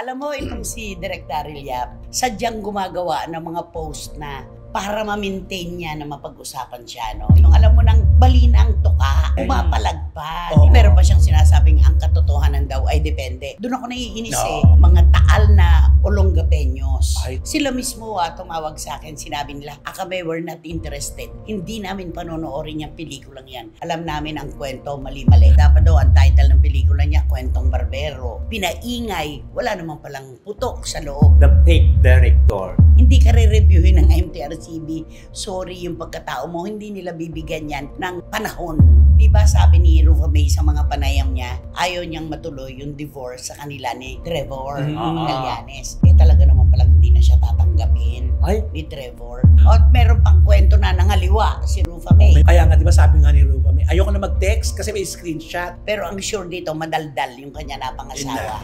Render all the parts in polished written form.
Alam mo, itong si Direk Daryl Yap, sadyang gumagawa ng mga post na para ma-maintain niya na mapag-usapan siya, no? Yung alam mo nang balinang tuka, umapalagpad. Meron pa siyang sinasabing ang katotohanan daw ay depende. Doon ako naiinis mga taal na Olongapeños. Sila mismo tumawag sa akin, sinabi nila, Akame, we're not interested. Hindi namin panonoorin yung pelikulang yan. Alam namin ang kwento, mali-mali. Dapat daw ang title ng pelikula niya, Kwentong Barbero. Pinaingay, wala naman palang putok sa loob. The fake director. Hindi ka re-reviewin ng MTRCB. Sorry, yung pagkatao mo, hindi nila bibigyan yan ng panahon. Diba sabi ni Rufa May sa mga panayam niya, ayaw niyang matuloy yung divorce sa kanila ni Trevor Gallanes. Talaga naman palang hindi na siya tatanggapin ni Trevor. At meron pang kwento na nangaliwa si Rufa May. Kaya nga, di ba sabi nga ni Rufa May, ayoko na mag-text kasi may screenshot. Pero ang sure dito, madaldal yung kanya napangasawa.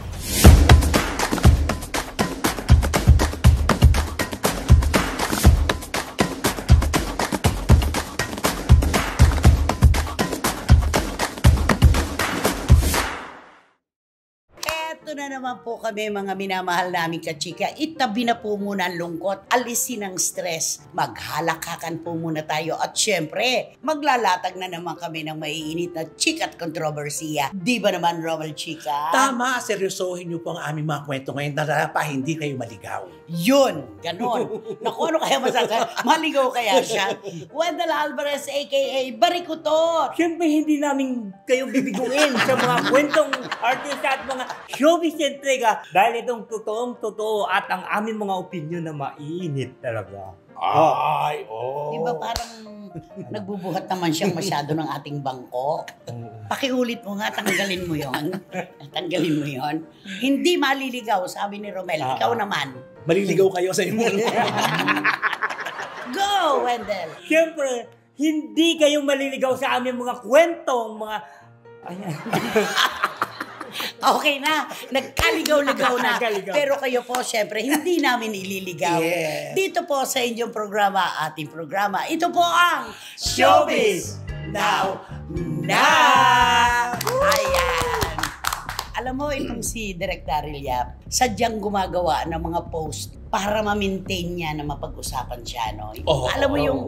Ito na naman po kami mga minamahal namin kachika. Itabi na po muna ang lungkot. Alisin ang stress. Maghalakakan po muna tayo. At syempre, maglalatag na naman kami ng maiinit na chika at kontrobersiya. Di ba naman, Romel Chika? Tama, seryosohin niyo po ang aming mga kwento ngayon na pa hindi kayo maligaw. Yun, ganon. Naku, ano kaya masasabi? Maligaw kaya siya? Wendell Alvarez, a.k.a. Barikutot. Siyempre, hindi namin kayo bibiguin sa mga kwentong artista at mga showbiz entrega dahil itong totoong-totoo at ang aming mga opinion na mainit talaga. Di ba parang nagbubuhat naman siyang masyado ng ating bangko? Pakiulit mo nga, tanggalin mo yon. Tanggalin mo yon. Hindi maliligaw, sabi ni Romel. Ikaw naman. Maliligaw kayo sa inyo. Go, Wendell! Siyempre, hindi kayo maliligaw sa aming mga kwentong, mga... Ayan. Okay na, nagkaligaw-ligaw na. Pero kayo po, syempre, hindi namin ililigaw. Dito po sa inyong programa, ating programa, ito po ang Showbiz Now Na! Ayan! Alam mo, itong si Direk Daryl Yap, sadyang gumagawa ng mga post para ma-maintain niya na mapag-usapan siya, no? Alam mo yung...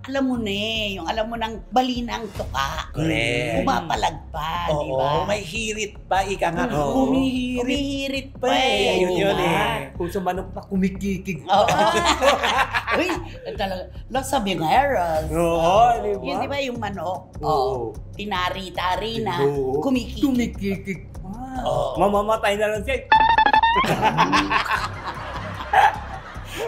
alam mo na yung alam mo nang balinang tuka. Correct. Umapalagpad, di ba? May hirit pa, ika nga. Humihirit pa eh. Ayun yun eh. Kung sa manok na kumikikig. Uy, talaga. Sabi nga, Eros. Di ba? Yun, di ba yung manok? Tinari-tari na, kumikikig. Kumikikig. Mamamatay na lang siya.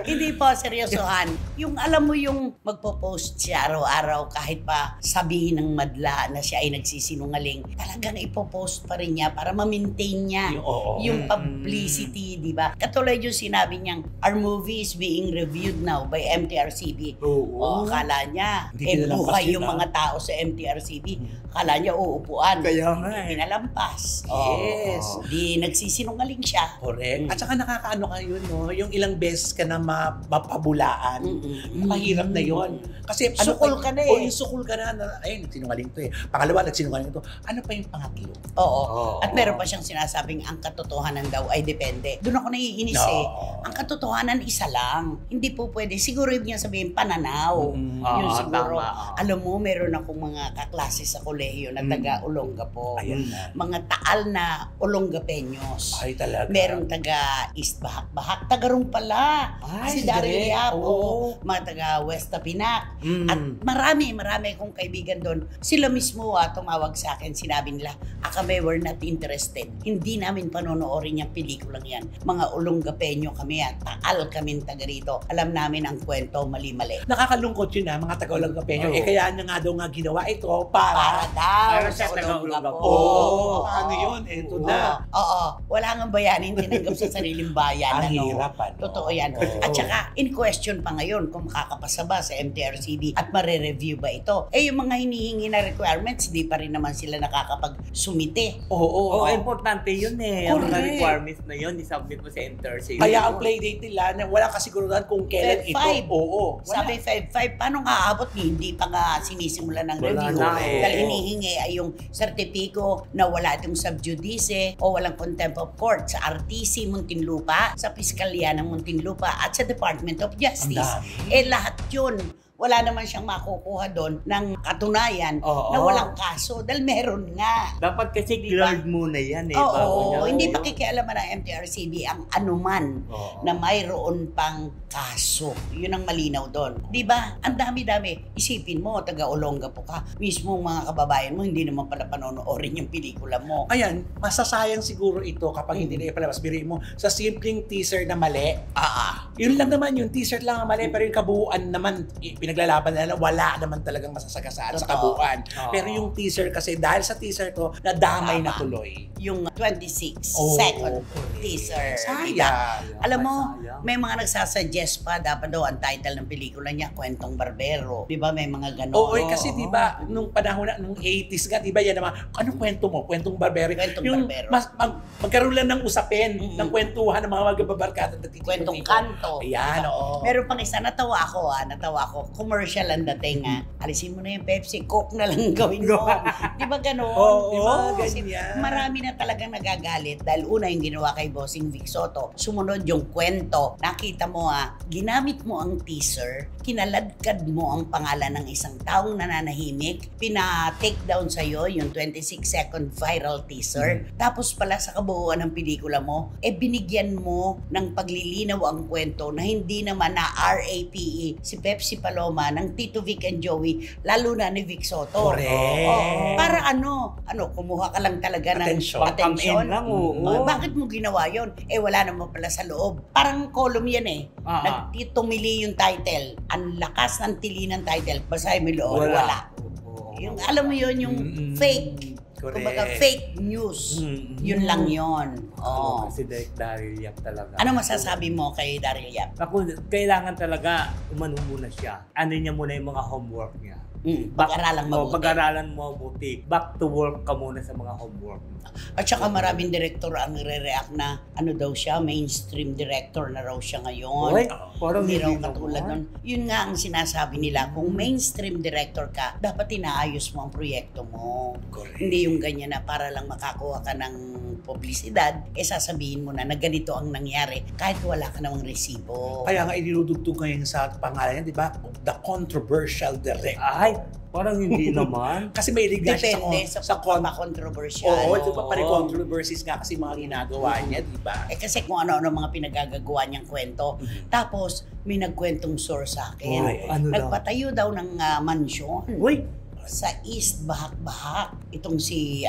Hindi po, seryosohan. Yung alam mo yung magpo-post siya araw-araw kahit pa sabihin ng madla na siya ay nagsisinungaling, talagang ipopost pa rin niya para ma-maintain niya yung publicity, di ba? Katulad yung sinabi niyang, our movie is being reviewed now by MTRCB. Akala niya, buhay yung mga tao sa MTRCB. Akala niya uupuan. Kaya nga Hindi nalampas. Yes. Di nagsisinungaling siya. Correct. At saka nakakaano kayo, no? Yung ilang beses ka na mapabulaan. Mahirap na yon. Kasi sukol ka na eh. Yung sukol ka na, ay, nagsinungaling to eh. Pangalawa, nagsinungaling to. Ano pa yung pangatlo? At meron pa siyang sinasabing ang katotohanan daw ay depende. Doon ako naiinis eh. Ang katotohanan isa lang. Hindi po pwede. Siguro yung niya sabihin pananaw. Yun siguro. Alam mo, meron akong mga kaklase sa kolehiyo na taga Olongapo. Mga taal na Olongapeños. Ay, talaga. Merong taga East Bahak-Bahak. Tagarong pala. Si Daryl Yap. Mga taga West Tapinak. At marami akong kaibigan doon. Sila mismo tumawag sa akin. Sinabi nila, Akame, we're not interested. Hindi namin panonoorin yung pelikulang yan. Mga Olongapeño kami yan. Taal kami taga rito. Alam namin ang kwento, mali-mali. Nakakalungkot yun mga taga-Olongapeño. Kaya niya nga daw ginawa ito para sa Olongapo. Ano yun? Ito na. Wala nga bayanin tinanggap sa sariling bayan. Ang hirap, Totoo yan. At saka, in question pa ngayon kung makakapasa ba sa MTRCB at mare-review ba ito. Eh, yung mga hinihingi na requirements, di pa rin naman sila nakakapag-sumite. Oo, importante yun eh. Ang mga Correct. requirements na yun, isubmit mo sa MTRCB. Kaya ang playdate nila, na wala kasiguruhan kung kailan ito. Feb 5. Oo. Wala. Sabi 5-5, paano nga aabot? Hindi pa nga sinisimula ng Wala review. na eh. Dahil hinihingi ay yung sertipiko na wala itong subjudice o walang contempt of court sa RTC Muntinlupa, sa Piskalya ng Muntinlupa at sa Department of Justice. Ang dami. Eh lahat yun, wala naman siyang makukuha doon ng katunayan Oo. na walang kaso dahil meron nga. Dapat kasi Diba? cleared muna yan eh. Oo, hindi pakikialaman ng MTRCB ang anuman Oo. na mayroon pang kaso. Yun ang malinaw doon. Di ba? Ang dami-dami. Isipin mo, taga-Olonga po ka. Mismo mga kababayan mo, hindi naman pala panonoorin yung pelikula mo. Ayan, masasayang siguro ito kapag hindi na ipalabas. Biriin mo, sa simpleng teaser na mali, yun lang naman, yung teaser lang ang mali, pero yung kabuuan naman, pinaglalaban nila, wala naman talagang masasagasaan sa Totoo. kabuuan. Oo. Pero yung teaser kasi, dahil sa teaser to, nadamay na Tama. tuloy. Yung 26 Oh, second correct. teaser. Sayang. Diba? Alam mo, Sayang. may mga nagsasuggest pa, dapat daw ang title ng pelikula niya, Kwentong Barbero. Di ba? May mga ganon. Oo, kasi di ba nung panahon na, nung 80s nga, di ba yan naman, anong kwento mo? Kwentong barbero. Kwentong yung barbero. magkaroon lang ng usapin, Mm-mm. ng kwentuhan ng mga magababarkada. Kwentong kanto. Ayan, Diba? oo. Meron pang isa, natawa ako. Commercial ang dating alisin mo na yung Pepsi, Coke na lang gawin mo. Di ba ganon? Oo, Di ba? Kasi ganyan. marami na talagang nagagalit dahil una yung ginawa kay Bossing Vic Soto. Sumunod yung kwento. Nakita mo ginamit mo ang teaser, kinaladkad mo ang pangalan ng isang taong nananahimik, pina-take down sa'yo yung 26-second viral teaser. Tapos pala sa kabuuan ng pelikula mo, binigyan mo ng paglilinaw ang kwento na hindi naman na RAPE si Pepsi Paloma ng Tito Vic and Joey, lalo na ni Vic Soto. Correct. Oo. Para kumuha ka lang talaga ng Attention. attention. Lang, oo. Bakit mo ginawa yon? Wala naman pala sa loob. Parang column yan eh. Tumili yung title. Ang lakas ng tili ng title. Basahin mo yung loob. Wala. Oo. Yung, alam mo yun, yung Mm-mm. fake. Correct. Kumbaga fake news. Mm-mm. Yun lang yun. Oo. Kasi Direk Daryl Yap talaga. Ano masasabi mo kay Daryl Yap? Ako, kailangan talaga umano muna siya. Ano niya muna yung mga homework niya. Pag-aralang mabuti. Pag-aralan mo mabuti. Back to work ka muna sa mga homework. At saka maraming director ang nire-react na daw siya, mainstream director na raw siya ngayon. Oy, parang Hindi raw hindi katulad naman. nun. Yun nga ang sinasabi nila, kung mainstream director ka, dapat inaayos mo ang proyekto mo. Correct. Hindi yung ganyan na para lang makakuha ka ng publisidad, sasabihin mo na ganito ang nangyari kahit wala ka namang resibo. Kaya nga iniludugtog ngayon sa pangalan niya, di ba? The controversial director. Ay, parang hindi naman. Kasi may liga siya Depende sa controversial. Oo, di ba? Pari controversies nga kasi mga ginagawa niya, di ba? Kasi kung ano-ano mga pinagagagawa niyang kwento. Tapos, may nagkwentong source sa akin. Ay, ano daw? Nagpatayo daw ng mansyon Uy, sa East Bahak-Bahak. Itong si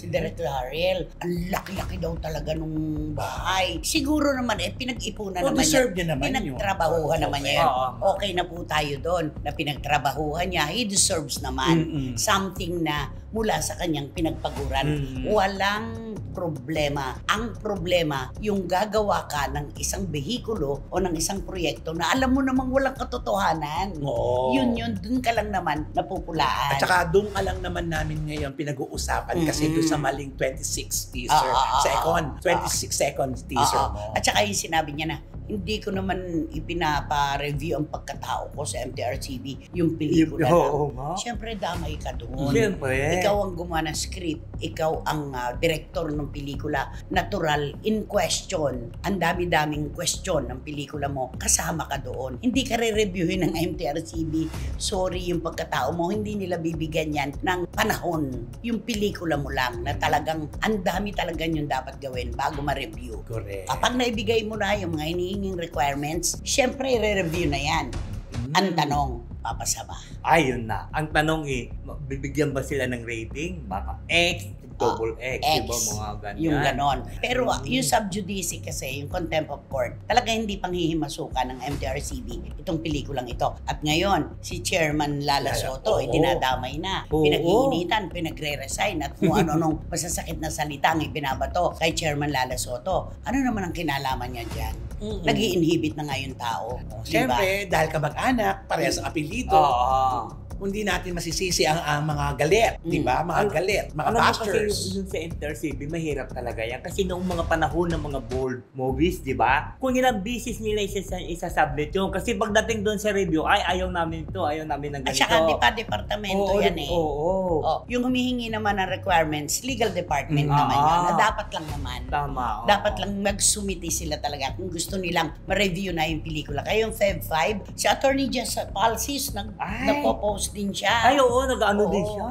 Direk Daryl. Ang laki-laki daw talaga nung bahay. Siguro naman pinag-ipunan naman deserve niya naman yun. Pinagtrabahuhan naman niya yun. Oo. Okay na po tayo doon na pinagtrabahuhan niya. He deserves naman something na mula sa kanyang pinagpaguran. Walang problema. Ang problema, yung gagawa ka ng isang behikulo o ng isang proyekto na alam mo namang walang katotohanan. Oo. Yun, dun ka lang naman napupulaan. At saka doon ka lang naman namin ngayon pinag-uusapan kasi doon sa maling 26 teaser. Second, 26 seconds teaser mo. At saka yung sinabi niya na, hindi ko naman ipinapa-review ang pagkatao ko sa MTRCB, yung pelikula Oo lang. nga. Siyempre, damay ka doon. Siyempre. Ikaw ang gumawa ng script. Ikaw ang director ng pelikula. Natural, in question. Ang dami-daming question ng pelikula mo. Kasama ka doon. Hindi ka re-reviewin ng MTRCB. Sorry, yung pagkatao mo, hindi nila bibigyan yan ng panahon. Yung pelikula mo lang na talagang ang dami talaga yung dapat gawin bago ma-review. Correct. Kapag naibigay mo na yung mga hinihinging requirements, syempre i-review na yan. Ang tanong, papasa ba? Ayun na. Ang tanong bibigyan ba sila ng rating? Baka X, double X, X, diba? Mga ganyan. yung ganon. Pero yung sub judice kasi, yung contempt of court, talaga hindi panghihimasukan ng MTRCB itong pelikulang ito. At ngayon, si Chairman Lala Soto, dinadamay na. Oo. Pinag-iinitan, pinagre-resign, at kung ano-anong masasakit na salita ang ibinabato kay Chairman Lala Soto. Ano naman ang kinalaman niya dyan? Nag-i-inhibit na nga yung tao. Siyempre, dahil kamag-anak, parehas ang apelido. Hindi natin masisisi ang mga galit, di ba? Mga galit, mga Alam mo bashers. kasi yung sa MTRCB, mahirap talaga yan. Kasi noong mga panahon ng mga bold movies, di ba? Kung ilang bisis nila isasubmit yun. Kasi pagdating doon sa review, ay ayaw namin ito, ayaw namin ng At ganito. saka di pa departamento yan eh. Oo. Yung humihingi naman ng requirements, legal department naman yan, na dapat lang naman. Tama. Dapat lang magsumiti sila talaga kung gusto nilang ma-review na yung pelikula. Kaya yung Feb 5, si Attorney Jess Palsis nagpo-post din siya. Ay, oo, nag-ano din Oo. siya.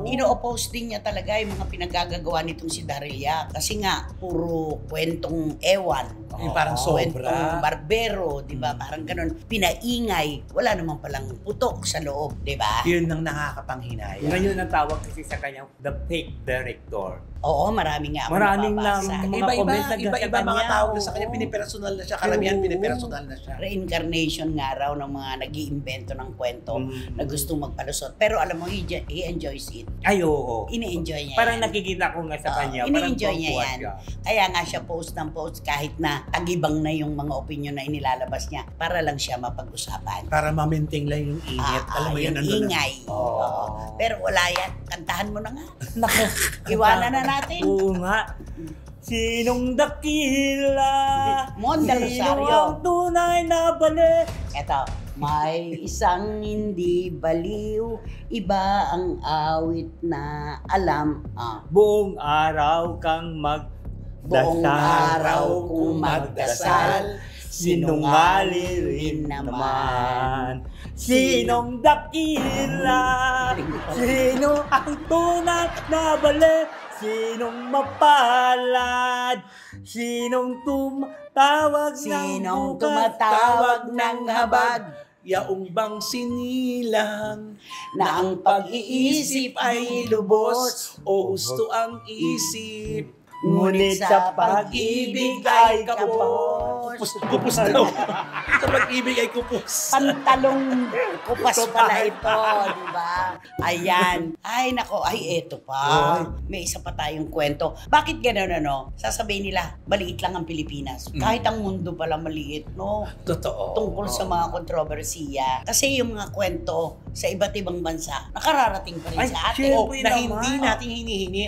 Ino-oppose din niya talaga yung mga pinagagagawa nitong si Darilya. Kasi nga, puro kwentong ewan. Yung parang sobra. Kwentong barbero, di ba? Parang ganun. Pinaingay. Wala naman palang putok sa loob, di ba? Yun ang nakakapanghinayang. Ngayon ang tawag kasi sa kanyang the fake director. Oo, marami nga ako Maraming nababasa. mga Iba-iba, comments na iba-iba mga kanya, tawag sa oo. kanya. Pinipersonal na siya. Karamihan Oo. pinipersonal na siya. Reincarnation nga raw ng mga nag-iimbento ng kwento na gustong magpalusot. Pero alam mo, he enjoys it. Ay, oo. Ini-enjoy niya Parang yan. nakikita ko nga sa kanya. Ini-enjoy parang niya tuwa yan. siya. Kaya nga siya post ng post kahit na tagibang na yung mga opinion na inilalabas niya para lang siya mapag-usapan. Para ma-maintain lang yung init. Alam mo yun, yung nandun na. ingay. Oo. Oo. Pero wala yan. Kantahan mo na nga. Naku. Iwanan na natin. Oo nga. Sinong dakila? Monda Sino Rosario. ang tunay na bali? Eto, may isang hindi baliw, iba ang awit na alam. Buong araw kang Buong magdasal. araw kung magdasal, Sinungaling rin naman. Sinong dakila? Sino ang tunay na bali? Sinong mapalad? Sinong tumatawag ng Sinong bukas? tumatawag ng habag? Yaong bang sinilang Na ang pag-iisip ay lubos, o gusto ang isip. Ngunit sa pag-ibig ay kapos. Kupos daw. Sa pag-ibig ay kupos. Pantalong kupas pala ito, di ba? Ayan. Ay, nako. Ay, eto pa. May isa pa tayong kwento. Bakit gano'n, ano? Sasabihin nila, maliit lang ang Pilipinas. Kahit ang mundo pala maliit, no? Totoo. Tungkol sa mga kontrobersiya. Kasi yung mga kwento sa iba't ibang bansa, nakararating pa rin Ay, sa atin. syempre Na naman. hindi natin hinihingi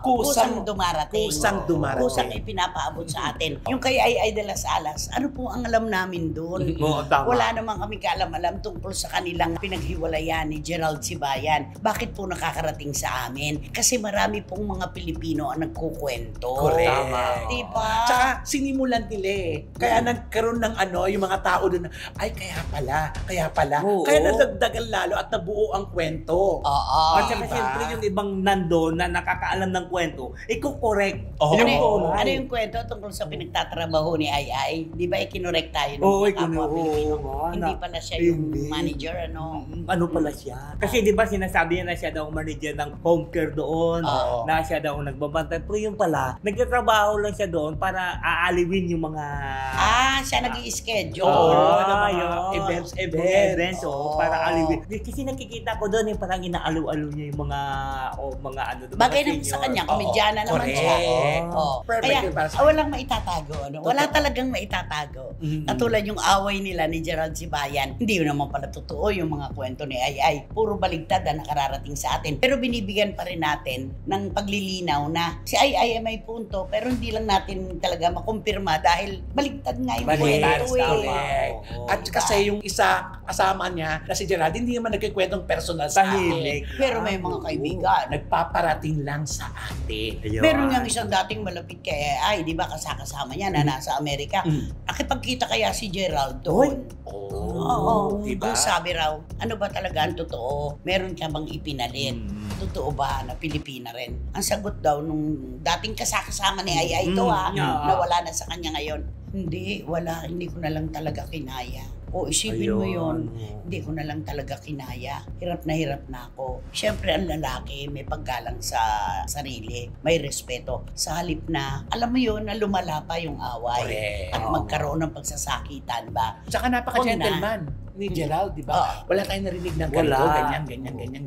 Kusang dumarating. Kusang dumarating. Kusang ipinapaabot sa atin. Yung kay Ay de las Alas, ano po ang alam namin doon? Oo, tama. Wala naman kami kaalam-alam tungkol sa kanilang pinaghiwalayan ni Gerald Sibayan. Bakit po nakakarating sa amin? Kasi marami pong mga Pilipino ang nagkukwento. Correct. Tama. Diba? Tsaka sinimulan nila eh. Kaya nagkaroon ng yung mga tao doon, ay kaya pala. Oo. Kaya nadagdagan lalo at nabuo ang kwento. Oo. At saka Diba? siyempre yung ibang nandoon na nakakaalam ng kwento, iko-correct. Oo. Ano, Oo. ano yung kwento tungkol sa pinagtatrabaho ni Ay? Di ba ikinorek tayo ng Oo, mga kapwa oo, Pilipino? oo, Hindi na- pala siya yung hindi. manager, ano? Ano pala siya? Kasi di ba sinasabi niya na siya daw manager ng home care doon, Oo. na siya daw nagbabantay. Pero yung pala, nagtatrabaho lang siya doon para aaliwin yung mga... Siya nag-i-schedule. Oo, Ah, ng mga yun. events. Oo, para aliwin. Kasi nakikita ko doon, parang inaaliw-aliw niya yung mga ano doon. Bagay mga naman sa senior. kanya, Oo, komedyana naman correct. siya. Oo. Perfect Kaya yun para sa walang maitatago. Ano? Wala talagang maitatago. Mhm. Katulad yung away nila ni Gerald Sibayan, hindi yun naman pala totoo yung mga kwento ni Ay. Puro baligtad na nakararating sa atin. Pero binibigyan pa rin natin ng paglilinaw na si Ay ay may punto, pero hindi lang natin talaga makumpirma dahil baligtad nga yung Baligtad, kwento tama. eh. Oo. At kasi yung isa kasama niya na si Gerald, hindi naman nagkikwentong personal sa Tahimik. atin. Pero may mga kaibigan. Nagpaparating lang sa atin. Ayun. Meron nga isang dating malapit kay Ay, di ba kasama niya na nasa Amerika. Nakipagkita kaya si Gerald doon. Oo. Diba? Ang sabi raw, ano ba talaga ang totoo? Meron ka bang ipinalit? Totoo ba na Pilipina rin? Ang sagot daw nung dating kasama ni Ay ito Yeah. na wala na sa kanya ngayon. Hindi, wala. Hindi ko na lang talaga kinaya. O isipin mo Ayun. yun, hindi ko na lang talaga kinaya. Hirap na ako. Siyempre ang lalaki may paggalang sa sarili, may respeto. Sa halip na, alam mo yun, na lumala pa yung away. Correct. At magkaroon ng pagsasakitan ba? Tsaka napaka-gentleman ni Gerald, di ba? Wala tayong narinig ng ganito, Wala. ganyan.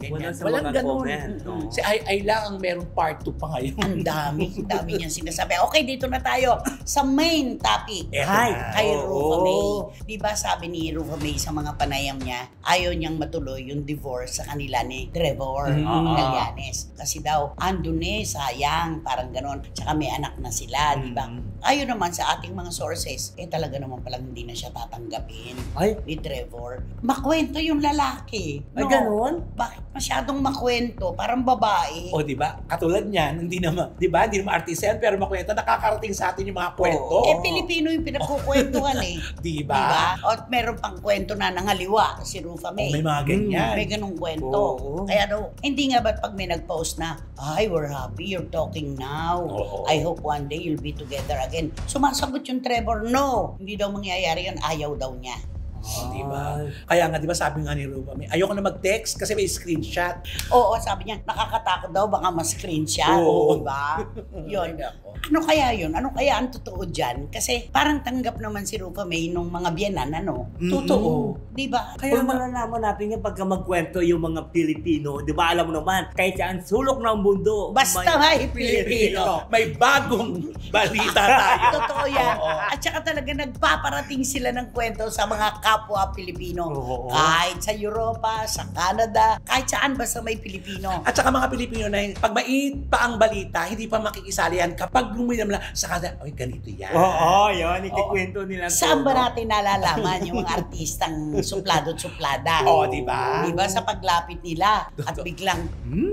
Wala sa Walang mga ganun. comment, no? Si Ay lang ang merong part 2 pa ngayon. Ang dami niyang sinasabi. Okay, dito na tayo sa main topic. Eto Hi. na. Kay Oo. Rufa May. Di ba sabi ni Rufa May sa mga panayam niya, ayaw niyang matuloy yung divorce sa kanila ni Trevor Gallanes. Kasi daw, andun sayang, parang ganon. Tsaka may anak na sila, di ba? Ayaw naman sa ating mga sources, talaga naman palang hindi na siya tatanggapin Ay, ni Trevor. Makwento yung lalaki. ay ganun? Bakit masyadong makwento? Parang babae. O di ba? Katulad niyan, hindi naman, di ba? Hindi naman artista yan, pero makwento, nakakarating sa atin yung mga kwento. Pilipino yung pinagkukwentuhan eh. Di Diba? ba? At meron pang kwento na nangaliwa si Rufa May. May mga ganyan. May ganung kwento. Oo. Kaya daw, hindi nga ba't pag may nag-post na, ay, we're happy, you're talking now. Oo. I hope one day you'll be together again. Sumasagot yung Trevor, no. Hindi daw mangyayari yun, ayaw daw niya. Di ba? Kaya nga, di ba sabi nga ni Rufa, ayoko na mag-text kasi may screenshot. Oo, sabi niya, nakakatakot daw, baka ma-screenshot. Oo. Diba? Yun. Ano kaya yun? Ano kaya ang totoo dyan? Kasi parang tanggap naman si Rufa May nung mga biyanan, ano? Totoo. Diba? Kaya malalaman natin yan pagka magkwento yung mga Pilipino. Di ba alam mo naman, kahit saan sulok ng mundo. Basta may Pilipino. May bagong balita tayo. Totoo yan. Oo. At saka talaga nagpaparating sila ng kwento sa mga kapwa Pilipino. Oo. Kahit sa Europa, sa Canada, kahit saan basta may Pilipino. At saka mga Pilipino na yun, pag mait pa ang balita, hindi pa makikisali yan. Kapag luminam lang, saka na, ay, ganito yan. Oo, yun. Ikikwento nila. Saan ba natin nalalaman yung mga artistang suplado at suplada? Oo, di ba? Di ba sa paglapit nila at biglang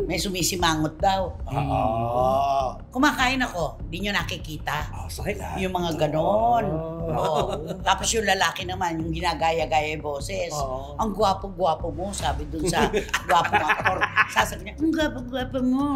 may sumisimangot daw. Oo. Kumakain ako, di nyo nakikita. Oh, sakit ah. Yung mga ganon. Oh. Oo. Tapos yung lalaki naman, yung ginagaya-gaya yung boses. Oo. Ang gwapo-gwapo mo, sabi dun sa gwapong aktor. Sasabi niya, ang gwapo-gwapo mo.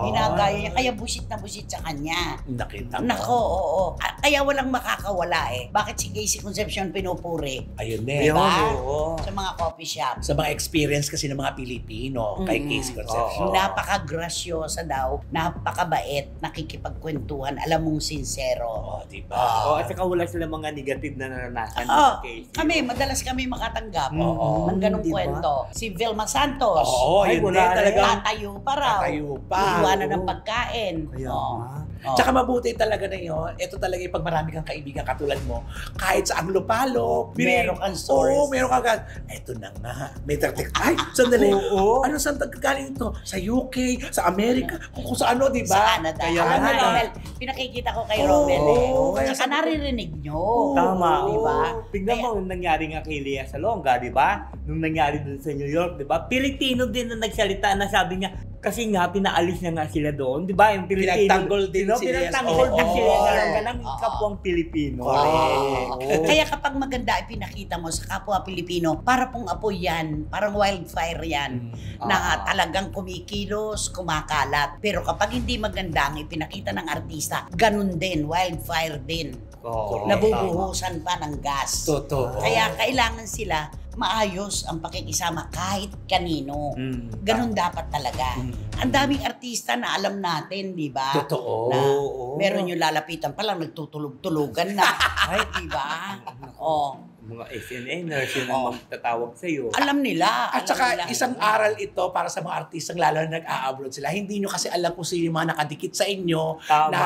Ginagaya niya, kaya busit na busit sa kanya. Nakita mo. Nako, oo. Kaya walang makakawala eh. Bakit si Casey Concepcion pinupuri? Ayun Ayun, Diba? oo. Sa mga coffee shop. Sa mga experience kasi ng mga Pilipino kay Casey Concepcion. Oo. Napakagrasyosa daw, napakabait, nakikipagkwentuhan, alam mong sincero. Oh, di ba? Oo, at saka wala sila mga negative na naranasan. Oo, sa case. madalas kami makatanggap Oo. ng ganong Diba? kwento. Si Vilma Santos, Oo, Ay, yun wala din talaga. tatayo pa raw. Tatayo pa. Iwanan ng pagkain. Kaya Oo. nga. Oo. Tsaka mabuti talaga na yun. Ito talaga yung pag marami kang kaibigan katulad mo. Kahit sa Anglo-Palo. Meron kang stories. Oo, meron kang agad. Ito na nga. May tagtik. Ay, sandali. Oo. Ano saan galing ito? Sa UK, sa Amerika, kung sa ano, di Sa ba? Canada. Kaya Alam mo, nga eh. Romel, pinakikita ko kay Oo, Romel eh. kaya Saka sabi ko- naririnig nyo. Tama. Di ba? Tignan mo yung nangyari nga kay Lea Salonga, di ba? Nung nangyari dun sa New York, di ba? Pilipino din na nagsalita na sabi niya, kasi nga pinaalis na nga sila doon, di ba? Yung Pilipino. Pinagtanggol din si Lea. Pinagtanggol din Oo. si Lea Salonga ng Oo. kapwang Pilipino. Correct. Oo. Kaya kapag maganda ipinakita mo sa kapwa Pilipino, para pong apoy yan, parang wildfire yan, na talagang kumikilos, kumakalat. Pero kapag hindi maganda ang ipinakita ng artista, ganun din, wildfire din. Oo. Nabubuhusan pa ng gas. Totoo. Kaya kailangan sila maayos ang pakikisama kahit kanino. Ganun dapat talaga. Ang daming artista na alam natin, di ba? Totoo. Na Oo. meron yung lalapitan pa lang, nagtutulog-tulugan na. Ay, di ba? Oh. Mga SNNers yun ang magtatawag sa'yo. Alam nila. At alam saka nila. isang aral ito para sa mga artistang lalo na nag-a-abroad sila. Hindi nyo kasi alam kung sino yung mga nakadikit sa inyo. Tama. Na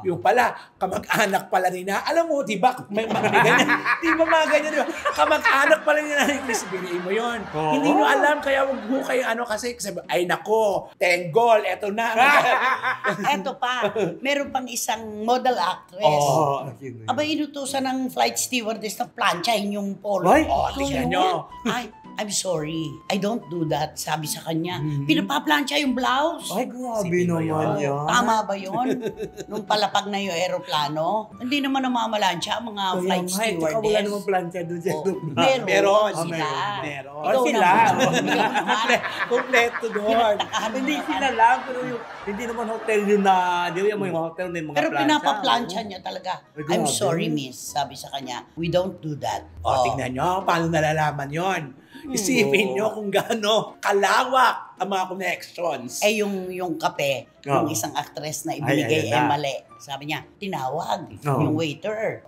yung pala, kamag-anak pala nila. Alam mo, di ba? May ganyan. Di ba mga ganyan, di ba? Kamag-anak pala nila. Please, bigay mo yun. Oo. Hindi nyo alam, kaya huwag mo kayo kasi ay nako, tenggol, eto na. Eto pa, meron pang isang model actress. Oo. Aba, inutusan ng flight stewardess na planchahin yung polo. Ay, Oh, tingnan nyo. Ay, I'm sorry, I don't do that. Sabi sa kanya, pinapaplansya yung blouse. Ay, grabe Sipin mo naman yun. yan. Tama ba yun? Nung palapag na yung aeroplano, hindi naman namamalansya ang mga flight Wala stewardess. namang plancha doon sa Oh, aeroplano. Meron. sila. Meron. Ikaw sila. naman. Ikaw naman. Kompleto doon. Hindi sila lang, pero hindi naman hotel yun na, di ba yung mga hotel na yung mga Pero plancha. pinapaplansya niya talaga. Ay, I'm grabe. sorry, miss. Sabi sa kanya, we don't do that. O, tingnan nyo, paano nalalaman yon? Isipin nyo kung gaano kalawak ang mga connections. Eh, yung kape, Oo. yung isang actress na ibinigay, ayan na. mali. Sabi niya, tinawag Oo. yung waiter.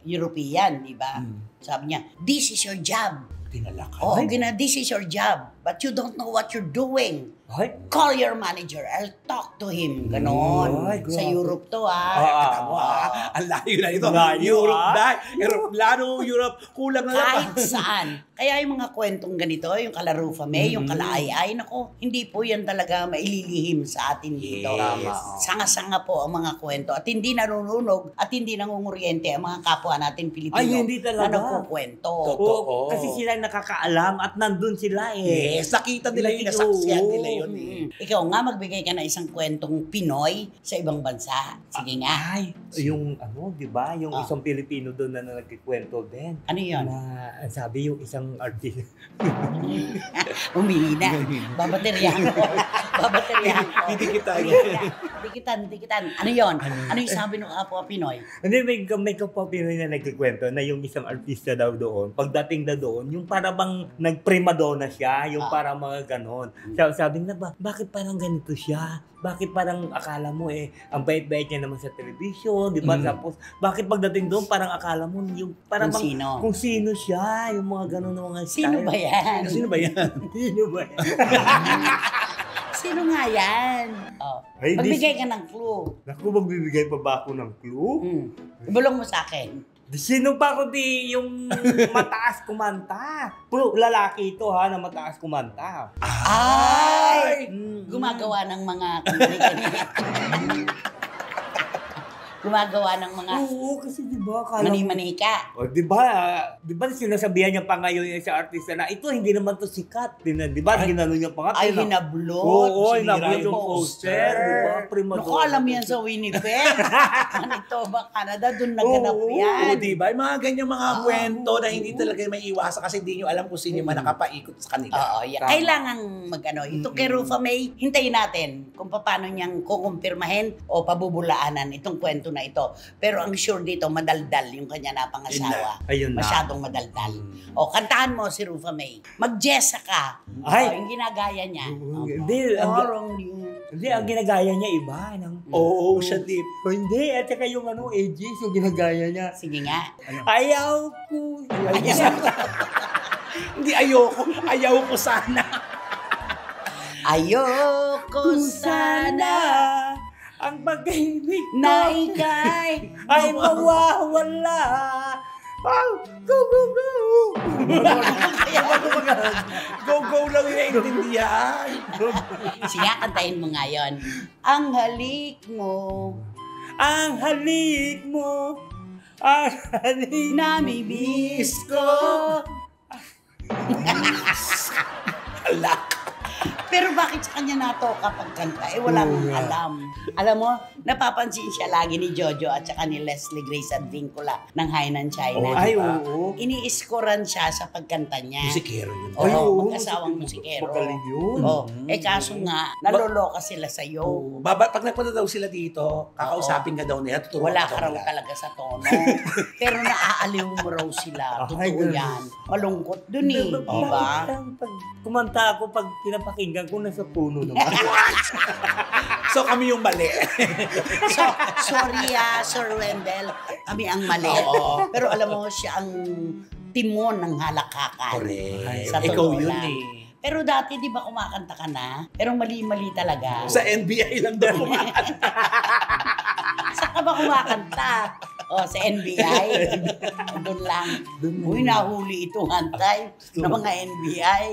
European, di ba? Sabi niya, this is your job. Tinalak. Oh, this is your job. But you don't know what you're doing. Ay, Call your manager. I'll talk to him. Ganon. Ay, Sa grabe. Europe to, Kita mo, ang layo na ito. Layo, Europe na. Aeroplano, Europe. Kulang na kahit saan. Kaya yung mga kwentong ganito, yung kala-Rufame, yung kala-ay-ay, nako, hindi po yan talaga maililihim sa atin dito. Yes. Sanga-sanga po ang mga kwento. At hindi nanununog at hindi nangunguryente ang mga kapwa natin Pilipino Ay, hindi talaga. na nagkukwento. Totoo. oo, kasi sila nakakaalam at nandun sila eh. Yes, nakita nila yun, nasaksiyan nila yun eh. Ikaw nga, magbigay ka ng isang kwentong Pinoy sa ibang bansa. Sige nga. Ay, yung di ba? Yung Ah. isang Pilipino doon na nagkikwento din. Ano yun? Na, ang sabi yung isang artist. Umihina. Babateryahan ko. Babateryahan ko. Didikitan. Dikitan. Ano yun? Ano yung sabi ng kapwa Pinoy? Hindi, may kapwa Pinoy na nagkikwento na yung isang artista daw doon, pagdating na doon, yung para bang nagprimadonna siya, yung para mga ganon. Sabi na bakit parang ganito siya? Bakit parang akala mo ang bait-bait niya naman sa television, di ba? Tapos, bakit pagdating doon, parang akala mo, yung parang Kung sino? Kung sino siya, yung mga ganon na mga Sino style. ba yan? Sino ba yan? Sino ba yan? Sino nga yan? Oh. Ay, Magbigay ka ng clue. Naku, magbibigay pa ba ako ng clue? Ibulong mo sa akin. Sino pa kundi yung mataas kumanta? Puro lalaki ito ha, na mataas kumanta. Ay! Mm. Gumagawa ng mga kanikinig. Gumagawa ng mga Oo, kasi di ba, kala mo, mani-manika. o, di ba sinasabihan niya pa ngayon yung sa artista na ito hindi naman to sikat. Di ba, ginano niya pa nga. Ay, hinablot. Oo, Sinira hinablot yung poster. Di ba, primadonna. Naku, alam yan sa Winnipeg. Manitoba, Canada, doon naganap Oo, yan. Oo, di ba? Yung mga ganyang mga kwento na hindi talaga may iwasan kasi hindi nyo alam kung sino yung mga nakapaikot sa kanila. Oo, yan. Tama. Kailangan magano. Ito kay Rufa May, hintayin natin kung paano niyang kukumpirmahin o pabubulaanan itong kwento na ito. Pero ang sure dito, madaldal yung kanya napangasawa. Ayun na. Masyadong madaldal. O, kantahan mo si Rufa May. Mag-jessa ka. Ay. O, yung ginagaya niya. Hindi, hindi, ang ginagaya niya iba. Oo, siya deep. O hindi, at saka yung AGs, yung ginagaya niya. Sige nga. Ayaw ko. Hindi, ayaw ko sana. Ayoko sana ang pag-ibig ko na ikay ay mawawala. Oh, go, go, go! Go lang yung naiintindihan. Sige nga, kantahin mo nga yun. Ang halik mo Ang halik mo, ang halik namimiss ko. Ala. Pero bakit sa kanya nato kapag kanta? Wala mong alam. Alam mo, napapansin siya lagi ni Jojo at saka ni Leslie Grace Advincula ng Hainan China. Ay, diba? oo. Ini-scorean siya sa pagkanta niya. Musikero yun. Oo, Ay, oo. mag-asawang musikero. Magaling yun. Kaso nga, naloloka sila sa'yo. Pag nagpunta daw sila dito, kakausapin ka daw nila, tuturuan Wala ka ka raw nila. talaga sa tono. Pero naaaliw mo raw sila. Ay, Totoo ganun. yan. Malungkot dun eh. Diba? Pag kumanta ako, pag pinapakinggan ko, nasa puno naman. So kami yung mali. So, sorry Sir Wendell. Kami ang mali. Oo. Pero alam mo, siya ang timon ng halakakan. Correct. Sa Ikaw totoo yun lang. eh. Pero dati, di ba kumakanta ka na? Pero mali-mali talaga. Sa NBI lang daw kumakanta. Saan ka ba kumakanta? O, sa NBI. Doon lang. Uy, nahuli itong hantay ng mga NBI.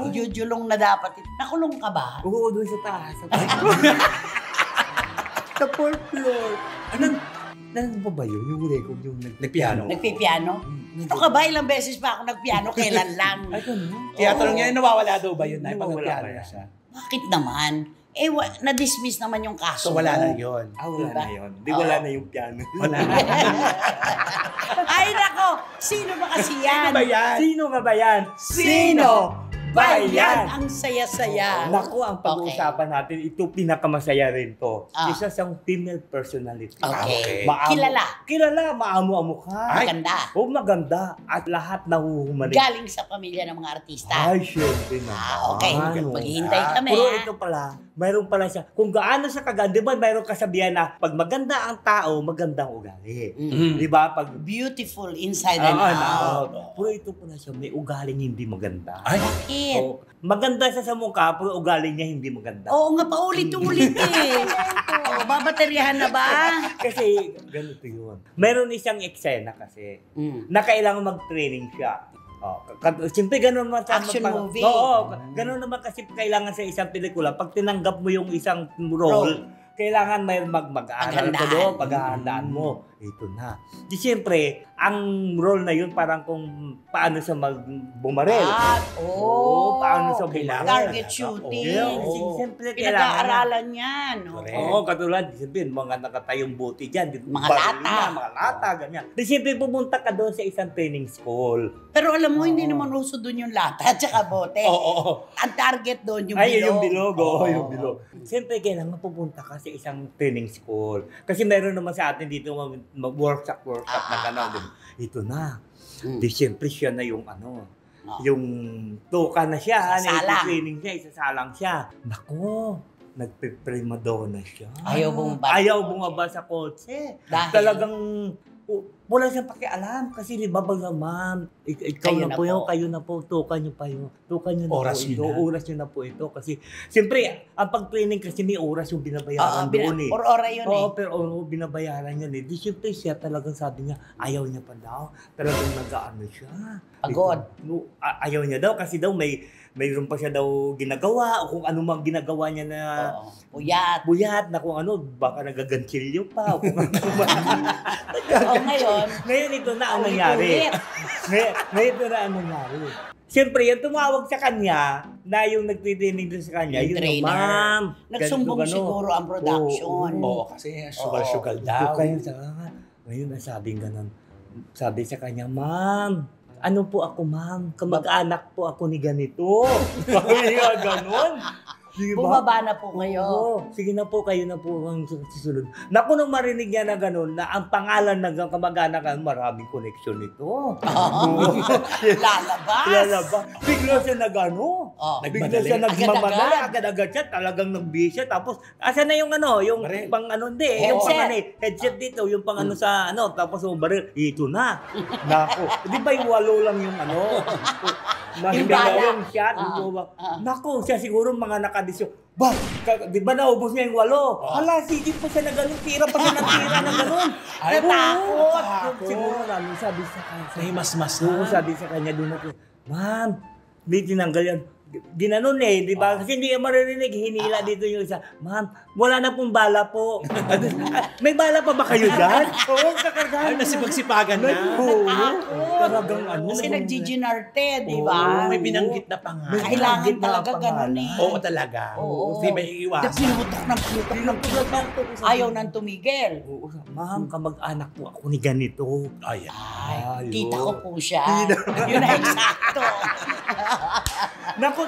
Jujulong na dapat. Nakulong ka ba? Oo, doon sa taas. Sa fourth floor. Anong Nandun pa ba yun? Yung record yung Nagpiano. Nagpipiano? Ano ka ba? Ilang beses pa ako nagpiano, kailan lang? Ay, ganun. Tinatanong niya, nawawala daw ba yun? Nay, pag Nawawala nagpiano ba na yan? siya. Bakit naman? Eh, na-dismiss naman yung kaso. So, wala mo. na yun. Wala Diba? na yun. Di wala na yung piano. Wala na. Ay, nako! Sino ba kasi yan? Ano ba yan? Sino nga ba yan? Sino ba Ba yan? yan? Ang saya-saya. Naku, ang pag-uusapan natin, ito pinakamasaya rin to. Ah. Isa siyang female personality. Okay. Okay. Kilala. Maamo-amo ka. Ay. Maganda. Oh, maganda. At lahat nahuhumaling. Galing sa pamilya ng mga artista. Ay, syempre naman. Okay. Ano? Maghihintay kami. Pero ha? ito pala, mayroon pala siya. Kung gaano siya kaganda, di ba mayroon kasabihan na pag maganda ang tao, magandang ugali. Mm. Di ba? Pag Beautiful inside and out. Pero ito pala siya, may ugaling hindi maganda. Ay, Bakit? Oh, maganda siya sa mukha, pero ugaling niya hindi maganda. Oo nga, paulit-ulit eh. Oo, babateryahan na ba? Kasi ganito yun. Meron isang eksena kasi Mm. na kailangan mag-training siya. Oh, siyempre ganun naman sa Action movie. Oo, ganun naman kasi kailangan sa isang pelikula. Pag tinanggap mo yung isang role, kailangan may mag-aaral ka Paghandaan. doon, paghahandaan mo. Ito na. Di siyempre, ang role na yun parang kung paano siya bumarel. Paano sa kailangan. Target Oo. shooting. Oo. Siyempre, kailangan na. Pinag-aaralan yan. Correct. Oo, katulad, siyempre, mga nakatayong buti dyan. Mga baril lata. na, mga lata, ganyan. Di siyempre, pumunta ka doon sa isang training school. Pero alam mo, hindi Oo. naman uso doon yung lata at saka bote. oo. Ang target doon yung Ay, bilog. yung bilog. Oo, Oo. yung bilog. Siyempre, kailangan pupunta ka sa isang training school. Kasi meron naman sa atin dito mag-workshop na gano'n. Ito na. Mm. Di siyempre, siya na yung ano, Oo. yung tuka na siya, Isasalang. training siya, isasalang siya. Naku, nagpe-prima donna siya. Ayaw bumaba. Ayaw bumaba sa kotse. Dahil? Talagang wala siyang pakialam kasi di ba ma'am, ikaw Kayo na na po yun, po. kayo na po, tukan niyo pa yun. Tukan niyo na Oras po yun ito. na. Oras niyo na po ito. Kasi, siyempre, ang pag-training kasi may oras yung binabayaran doon eh. Or ora yun Oo, eh. pero binabayaran yan eh. Di siyempre siya talagang sabi niya, ayaw niya pa daw. Talagang nag-ano siya. Pagod. Ayaw niya daw kasi daw mayroon pa siya daw ginagawa o kung ano mang ginagawa niya na Oo. Uyat. buyat na kung ano, baka nagaganchilyo pa. O kung ano O ngayon, ngayon ito na ang nangyari. ulit. Ngayon ito na ang nangyari. Siyempre, yung tumawag sa kanya, na yung nagtitraining doon sa kanya, Yung yun trainer. ma'am. Nagsumbong ganito, gano. siguro ang production. Oo, kasi sugal-sugal Oo, daw. kayo sa ngayon, nasabing ganun. Sabi sa kanya, ma'am, ano po ako, ma'am? Kamag-anak po ako ni ganito. Sabi niya, ganun. Sige ba? Bumaba na po ngayon. Oo. Sige na po, kayo na po ang susunod. Naku, nung marinig niya na gano'n, na ang pangalan ng kamag-anak, maraming connection nito. Lalabas. Lalaba. Bigla siya nag-ano. Oh. Bigla siya nagmamadali. Agad-agad. Agad-agad siya. Talagang nag-bihis siya. Tapos, asa na yung ano? Yung Baril. pang ano, hindi. Yung Headset. pang ano, headset dito. Yung pang ano sa ano. Tapos yung baril. Ito na. Nako. Di ba yung walo lang yung ano? Yung bala. Yung shot. Ah. Nako, siya siguro mga nakadisyo. Ba, di ba naubos niya yung walo? Hala, sige pa siya na ganun. Tira pa siya ng tira na ganun. Ay, Natakot. takot. Siguro namin sabi sa kanya. Ay, mas Oo, na. sabi sa kanya doon ako, ma'am, hindi tinanggal yan. Ginanon eh, di ba? Kasi hindi ka maririnig, hinila dito yung isa. Ma'am, wala na pong bala po. May bala pa ba kayo dyan? Oo, kakargahan. Ay, nasipagsipagan na. Oo, Natakot. talagang ano. Kasi nag-ginarte, di ba? Oo, may binanggit na pangalan. May Kailangan binanggit na talaga pangalan. ganun eh. Oo, talaga. Oo. Hindi ba iiwasan? Pinutok ng pinutok. Ayaw nang tumigil. Oo, ma'am, kamag-anak po ako ni ganito. Ay, Ay, Ayun. tita ko po siya. Yun na eksakto. Naku,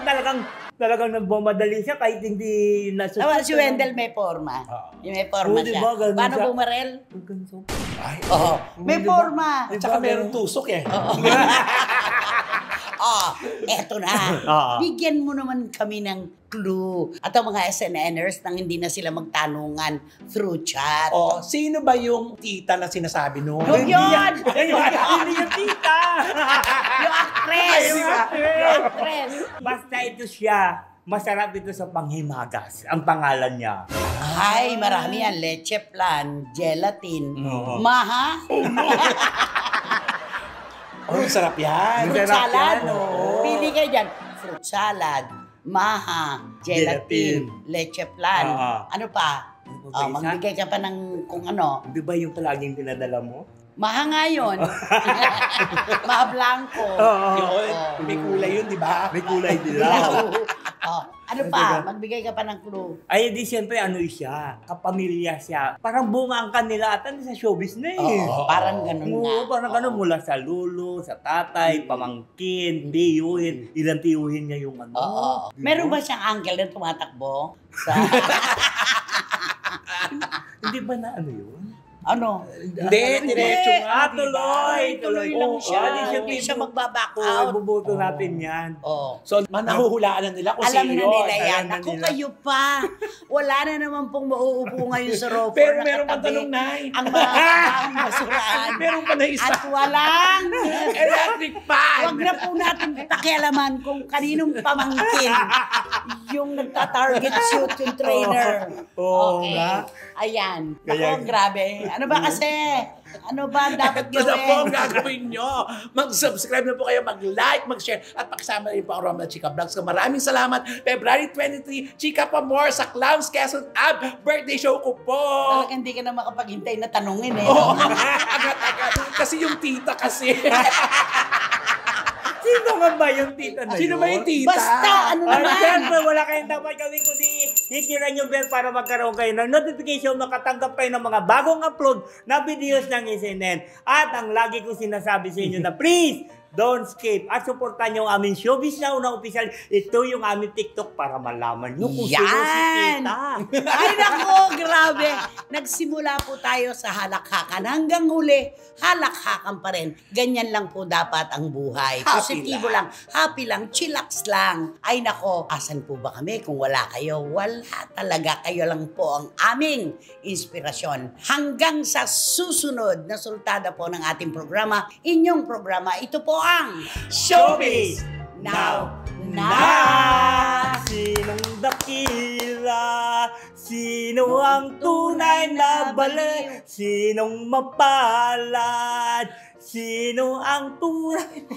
talagang nagmamadali siya kahit hindi nasusunod. Tama, si Wendell may forma. Oo. Yung may forma Oo, siya. diba? Ganun Paano siya. bumarel? Ay, Oo. May Diba? forma. At saka meron tusok eh. Eto na. Oo. Bigyan mo naman kami ng clue. At ang mga SNNers nang hindi na sila magtanungan through chat. Oh, sino ba yung tita na sinasabi no? Yung yun! Hindi yung tita! Yung actress! Yung actress! Yung actress! Basta ito siya. Masarap ito sa panghimagas. Ang pangalan niya. Ay, marami yan. Leche plan, gelatin, Oo. maha, Oh, sarap yan. fruit Masarap salad. yan, oo. Pili kayo dyan. Fruit salad, maha, gelatin, Gelatin. leche plan. Oo. Ano pa? Ano ba isa? Magbigay ka pa ng kung ano. Di ba yung palaging pinadala mo? Mahanga yun. Mahablanko. Yun, may kulay yun, di ba? May kulay dilaw. Ano pa? Magbigay ka pa ng clue. Ay, di siyempre ano siya, kapamilya siya. Parang bunga ang kanila at sa showbiz na eh. Parang ganun nga. Oo, parang ganun mula sa lulo, sa tatay, pamangkin, tiyuhin. Ilang tiyuhin niya yung ano. Di Meron ba? ba siyang uncle na tumatakbo? Sa Hindi ba na ano yun? ano? Hindi, diretso nga. Tuloy lang siya. Hindi siya magbaback out. Bubuto natin yan. So, nahuhulaan na nila kung Alam sino na yun. nila yan. Alam na Ako nila. kayo pa. Wala na naman pong mauupo ngayon sa rover. Pero meron pang nakatabi tanong, Nay. ang mga kabaong basuraan. Meron pa na isa. At walang Electric fan! wag na po natin pakialaman kung kaninong pamangkin yung nagta-target shoot yung trainer. Oo Okay. nga. Ayan. Kaya- Ako, grabe. Ano ba kasi? Ano ba ang dapat Ito na po ang gawin? gagawin nyo. Mag-subscribe na po kayo, mag-like, mag-share, at pakisama rin po ang Romel Chica Vlogs. Maraming salamat. February 23, Chica pa more sa Clowns Quezon Ab. Birthday show ko po. Talagang hindi ka na makapaghintay na tanungin eh. Oo, agad-agad. Kasi yung tita kasi. Sino nga ba yung tita na Sino yun? ba yung tita? Basta, ano At naman? syempre, wala kayong dapat gawin kundi hitiran yung bell para magkaroon kayo ng notification, makatanggap kayo ng mga bagong upload na videos ng SNN. At ang lagi kong sinasabi sa inyo na please, don't skip. At supportan nyo ang aming Showbiz Now na official. Ito yung aming TikTok para malaman nyo kung sino si Yan! tita. Ay nako, grabe. Nagsimula po tayo sa halakhakan. Hanggang huli, halakhakan pa rin. Ganyan lang po dapat ang buhay. Happy Positibo lang. Happy lang. Chillax lang. Ay nako, asan po ba kami kung wala kayo? Wala talaga. Kayo lang po ang aming inspirasyon. Hanggang sa susunod na sultada po ng ating programa, inyong programa, ito po ang Showbiz Now na! Sinong dakila? Sino ang tunay na balik? Sinong mapalad? Sino ang tunay?